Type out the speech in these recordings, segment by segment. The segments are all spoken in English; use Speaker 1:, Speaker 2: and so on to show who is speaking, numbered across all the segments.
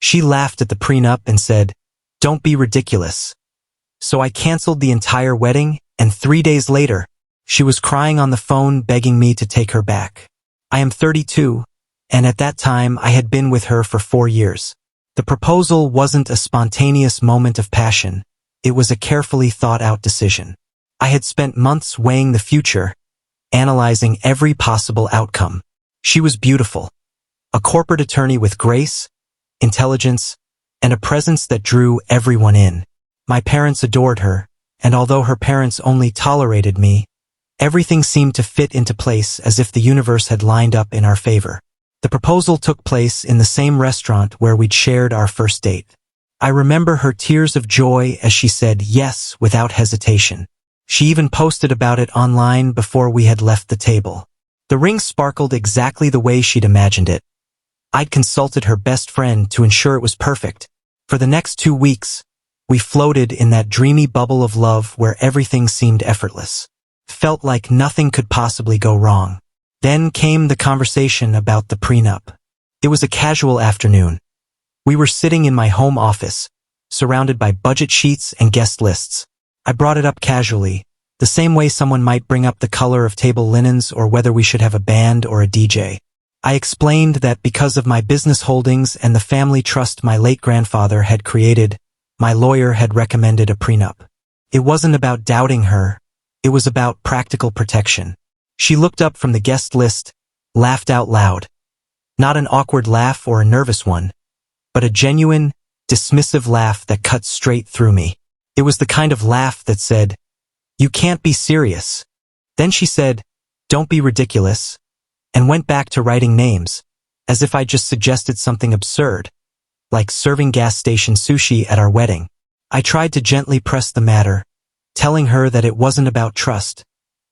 Speaker 1: She laughed at the prenup and said, "Don't be ridiculous." So I canceled the entire wedding, and 3 days later, she was crying on the phone begging me to take her back. I am 32, and at that time I had been with her for 4 years. The proposal wasn't a spontaneous moment of passion. It was a carefully thought-out decision. I had spent months weighing the future, analyzing every possible outcome. She was beautiful, a corporate attorney with grace, intelligence, and a presence that drew everyone in. My parents adored her, and although her parents only tolerated me, everything seemed to fit into place as if the universe had lined up in our favor. The proposal took place in the same restaurant where we'd shared our first date. I remember her tears of joy as she said yes without hesitation. She even posted about it online before we had left the table. The ring sparkled exactly the way she'd imagined it. I'd consulted her best friend to ensure it was perfect. For the next 2 weeks, we floated in that dreamy bubble of love where everything seemed effortless. Felt like nothing could possibly go wrong. Then came the conversation about the prenup. It was a casual afternoon. We were sitting in my home office, surrounded by budget sheets and guest lists. I brought it up casually, the same way someone might bring up the color of table linens or whether we should have a band or a DJ. I explained that because of my business holdings and the family trust my late grandfather had created, my lawyer had recommended a prenup. It wasn't about doubting her. It was about practical protection. She looked up from the guest list, laughed out loud. Not an awkward laugh or a nervous one, but a genuine, dismissive laugh that cut straight through me. It was the kind of laugh that said, "You can't be serious." Then she said, "Don't be ridiculous," and went back to writing names, as if I just suggested something absurd, like serving gas station sushi at our wedding. I tried to gently press the matter, telling her that it wasn't about trust,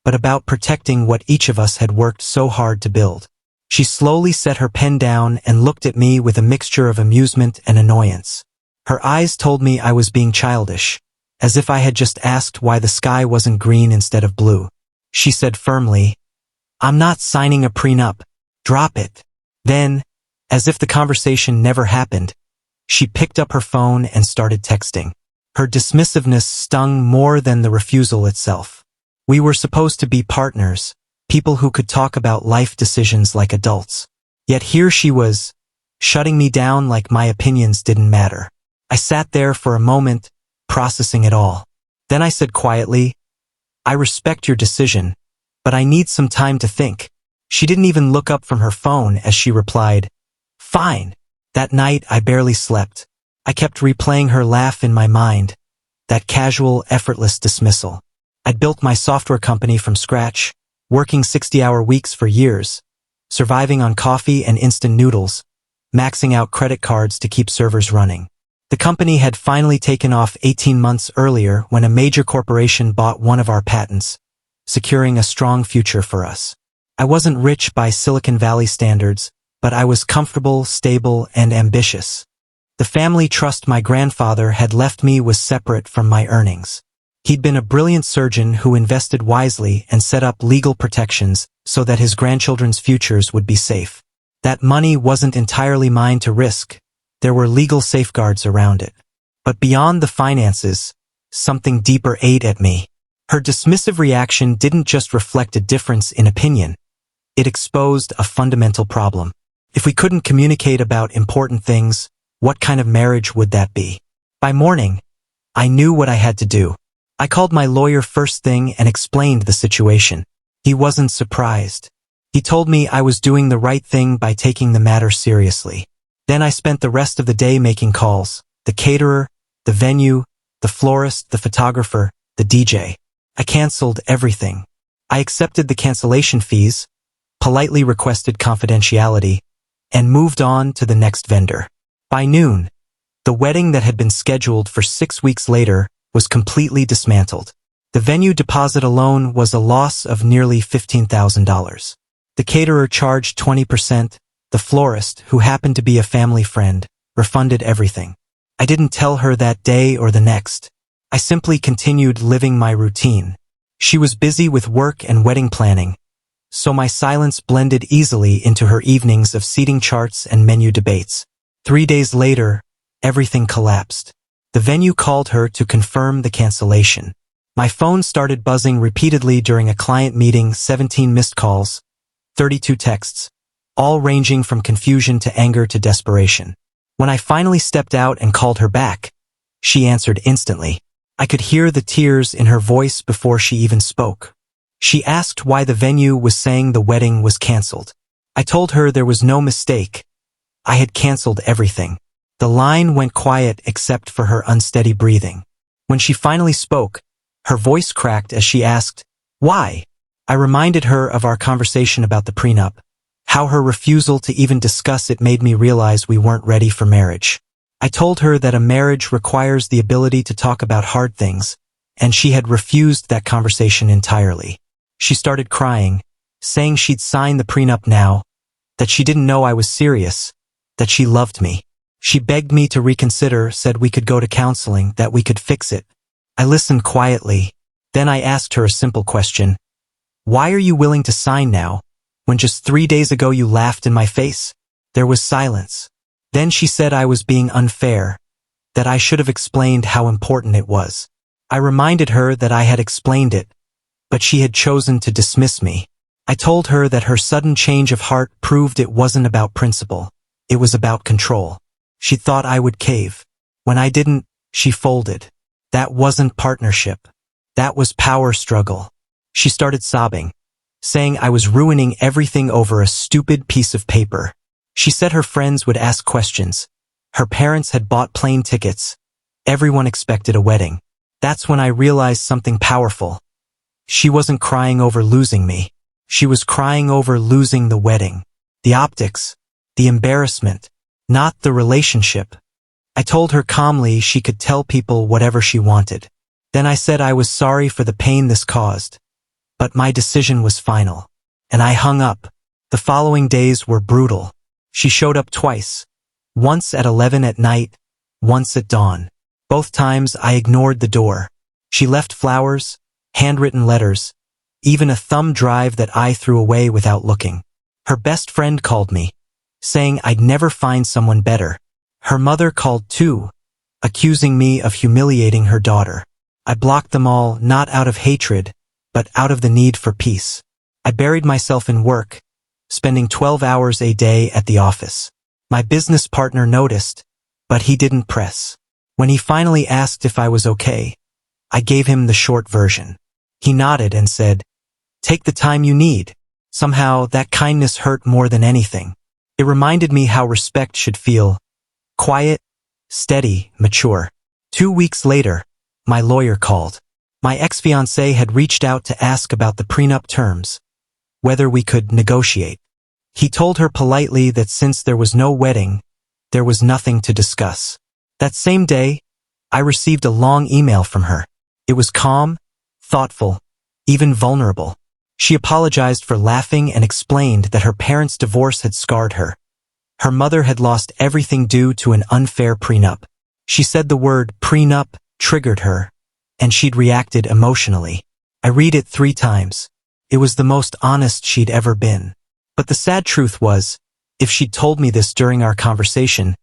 Speaker 1: but about protecting what each of us had worked so hard to build. She slowly set her pen down and looked at me with a mixture of amusement and annoyance. Her eyes told me I was being childish, as if I had just asked why the sky wasn't green instead of blue. She said firmly, "I'm not signing a prenup. Drop it." Then, as if the conversation never happened, she picked up her phone and started texting. Her dismissiveness stung more than the refusal itself. We were supposed to be partners, people who could talk about life decisions like adults. Yet here she was, shutting me down like my opinions didn't matter. I sat there for a moment, processing it all. Then I said quietly, "I respect your decision, but I need some time to think." She didn't even look up from her phone as she replied, "Fine." That night I barely slept. I kept replaying her laugh in my mind, that casual, effortless dismissal. I'd built my software company from scratch, working 60-hour weeks for years, surviving on coffee and instant noodles, maxing out credit cards to keep servers running. The company had finally taken off 18 months earlier when a major corporation bought one of our patents, securing a strong future for us. I wasn't rich by Silicon Valley standards, but I was comfortable, stable, and ambitious. The family trust my grandfather had left me was separate from my earnings. He'd been a brilliant surgeon who invested wisely and set up legal protections so that his grandchildren's futures would be safe. That money wasn't entirely mine to risk. There were legal safeguards around it. But beyond the finances, something deeper ate at me. Her dismissive reaction didn't just reflect a difference in opinion. It exposed a fundamental problem. If we couldn't communicate about important things, what kind of marriage would that be? By morning, I knew what I had to do. I called my lawyer first thing and explained the situation. He wasn't surprised. He told me I was doing the right thing by taking the matter seriously. Then I spent the rest of the day making calls. The caterer, the venue, the florist, the photographer, the DJ. I canceled everything. I accepted the cancellation fees, politely requested confidentiality, and moved on to the next vendor. By noon, the wedding that had been scheduled for 6 weeks later was completely dismantled. The venue deposit alone was a loss of nearly $15,000. The caterer charged 20%. The florist, who happened to be a family friend, refunded everything. I didn't tell her that day or the next. I simply continued living my routine. She was busy with work and wedding planning, so my silence blended easily into her evenings of seating charts and menu debates. 3 days later, everything collapsed. The venue called her to confirm the cancellation. My phone started buzzing repeatedly during a client meeting, 17 missed calls, 32 texts, all ranging from confusion to anger to desperation. When I finally stepped out and called her back, she answered instantly. I could hear the tears in her voice before she even spoke. She asked why the venue was saying the wedding was canceled. I told her there was no mistake. I had canceled everything. The line went quiet except for her unsteady breathing. When she finally spoke, her voice cracked as she asked, "Why?" I reminded her of our conversation about the prenup, how her refusal to even discuss it made me realize we weren't ready for marriage. I told her that a marriage requires the ability to talk about hard things, and she had refused that conversation entirely. She started crying, saying she'd sign the prenup now, that she didn't know I was serious, that she loved me. She begged me to reconsider, said we could go to counseling, that we could fix it. I listened quietly. Then I asked her a simple question. Why are you willing to sign now, when just 3 days ago you laughed in my face? There was silence. Then she said I was being unfair, that I should have explained how important it was. I reminded her that I had explained it, but she had chosen to dismiss me. I told her that her sudden change of heart proved it wasn't about principle. It was about control. She thought I would cave. When I didn't, she folded. That wasn't partnership. That was power struggle. She started sobbing, saying I was ruining everything over a stupid piece of paper. She said her friends would ask questions. Her parents had bought plane tickets. Everyone expected a wedding. That's when I realized something powerful. She wasn't crying over losing me. She was crying over losing the wedding. The optics. The embarrassment. Not the relationship. I told her calmly she could tell people whatever she wanted. Then I said I was sorry for the pain this caused. But my decision was final. And I hung up. The following days were brutal. She showed up twice. Once at 11 at night, once at dawn. Both times I ignored the door. She left flowers, handwritten letters, even a thumb drive that I threw away without looking. Her best friend called me, saying I'd never find someone better. Her mother called too, accusing me of humiliating her daughter. I blocked them all, not out of hatred, but out of the need for peace. I buried myself in work, spending 12 hours a day at the office. My business partner noticed, but he didn't press. When he finally asked if I was okay, I gave him the short version. He nodded and said, "Take the time you need." Somehow, that kindness hurt more than anything. It reminded me how respect should feel. Quiet, steady, mature. 2 weeks later, my lawyer called. My ex-fiancé had reached out to ask about the prenup terms, whether we could negotiate. He told her politely that since there was no wedding, there was nothing to discuss. That same day, I received a long email from her. It was calm, thoughtful, even vulnerable. She apologized for laughing and explained that her parents' divorce had scarred her. Her mother had lost everything due to an unfair prenup. She said the word prenup triggered her, and she'd reacted emotionally. I read it 3 times. It was the most honest she'd ever been. But the sad truth was, if she'd told me this during our conversation,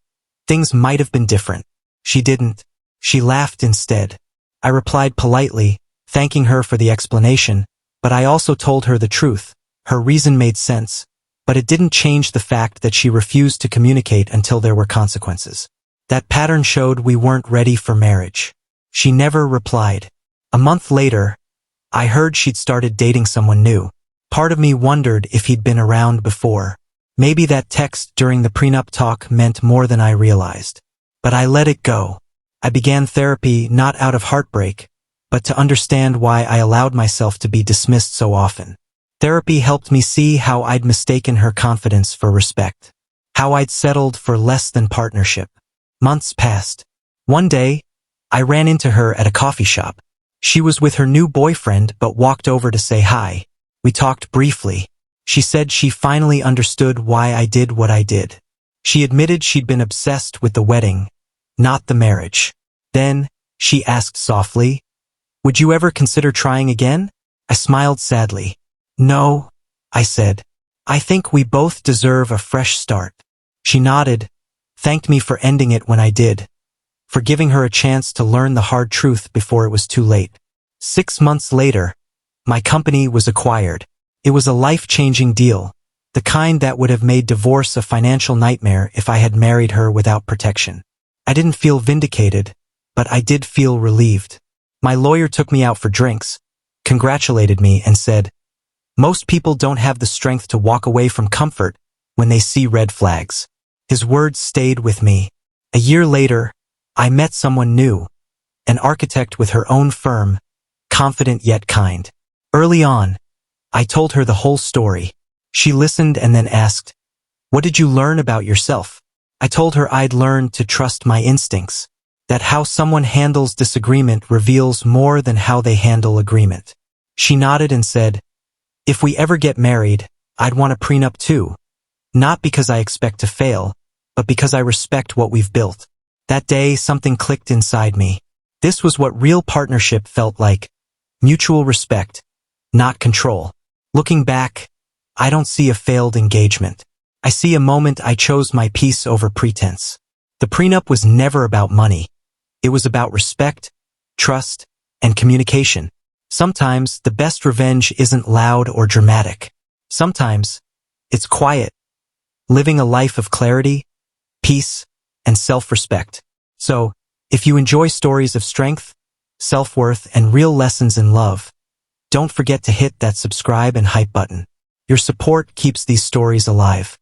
Speaker 1: things might have been different. She didn't. She laughed instead. I replied politely, thanking her for the explanation, but I also told her the truth. Her reason made sense, but it didn't change the fact that she refused to communicate until there were consequences. That pattern showed we weren't ready for marriage. She never replied. A month later, I heard she'd started dating someone new. Part of me wondered if he'd been around before. Maybe that text during the prenup talk meant more than I realized. But I let it go. I began therapy not out of heartbreak, but to understand why I allowed myself to be dismissed so often. Therapy helped me see how I'd mistaken her confidence for respect, how I'd settled for less than partnership. Months passed. One day, I ran into her at a coffee shop. She was with her new boyfriend but walked over to say hi. We talked briefly. She said she finally understood why I did what I did. She admitted she'd been obsessed with the wedding, not the marriage. Then, she asked softly, "Would you ever consider trying again?" I smiled sadly. "No," I said. "I think we both deserve a fresh start." She nodded, thanked me for ending it when I did, for giving her a chance to learn the hard truth before it was too late. 6 months later, my company was acquired. It was a life-changing deal, the kind that would have made divorce a financial nightmare if I had married her without protection. I didn't feel vindicated, but I did feel relieved. My lawyer took me out for drinks, congratulated me, and said, "Most people don't have the strength to walk away from comfort when they see red flags." His words stayed with me. A year later, I met someone new, an architect with her own firm, confident yet kind. Early on, I told her the whole story. She listened and then asked, "What did you learn about yourself?" I told her I'd learned to trust my instincts, that how someone handles disagreement reveals more than how they handle agreement. She nodded and said, "If we ever get married, I'd want a prenup too. Not because I expect to fail, but because I respect what we've built." That day, something clicked inside me. This was what real partnership felt like. Mutual respect, not control. Looking back, I don't see a failed engagement. I see a moment I chose my peace over pretense. The prenup was never about money. It was about respect, trust, and communication. Sometimes the best revenge isn't loud or dramatic. Sometimes it's quiet, living a life of clarity, peace, and self-respect. So, if you enjoy stories of strength, self-worth, and real lessons in love, don't forget to hit that subscribe and hype button. Your support keeps these stories alive.